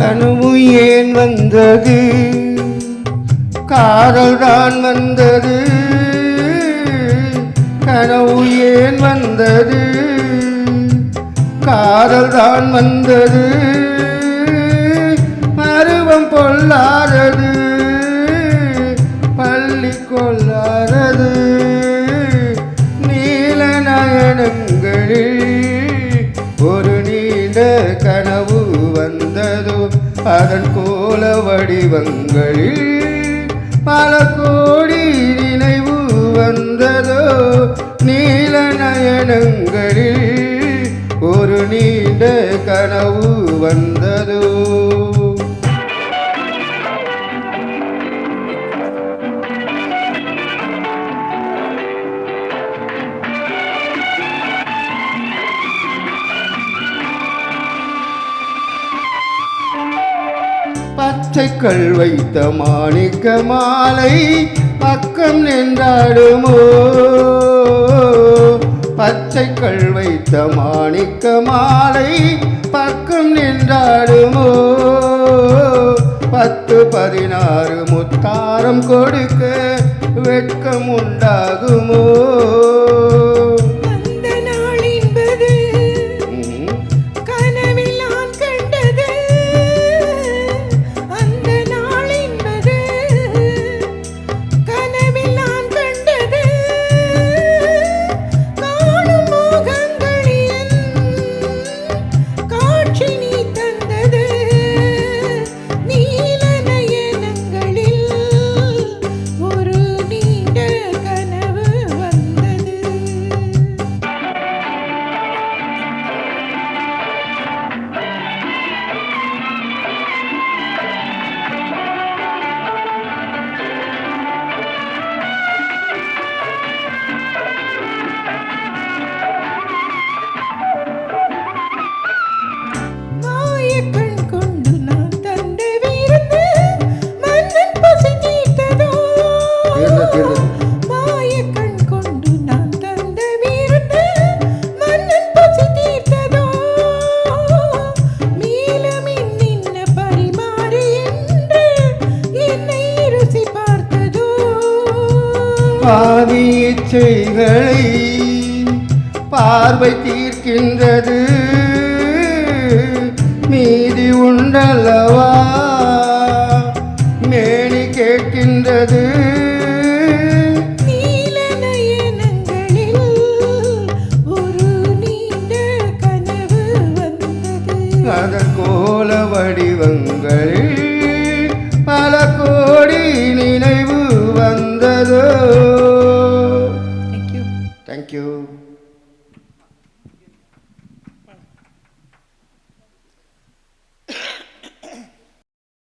கனவு ஏன் வந்தது, காதல் தான் வந்தது. கனவு ஏன் வந்தது, காதல் தான் வந்தது. பருவம் பொல்லாதது, பள்ளி கொள்ளாதது. நீல நயனங்களில் ஒரு நீண்ட கனவு வந்ததோ, அதன் கோல வடிவங்களில் பல கோடி நினைவு வந்ததோ. நீல நயனங்களில் ஒரு நீண்ட கனவு வந்ததோ. பச்சைக்கள் வைத்த மாணிக்க மாலை பக்கம் நின்றாடுமோ, பச்சைக்கள் வைத்த மாணிக்க மாலை பக்கம் நின்றாடுமோ. 10, 16 முத்தாரம் கொடுக்க வெட்கம் உண்டாகுமோ. பாவி இச்சைகளை பார்வை தீர்க்கின்றது, மீதி உண்டல்லவா மேனி கேட்கின்றது. நீல நயனங்களில் ஒரு நீண்ட கனவு வந்தது, அதன் கோல வடிவங்களில்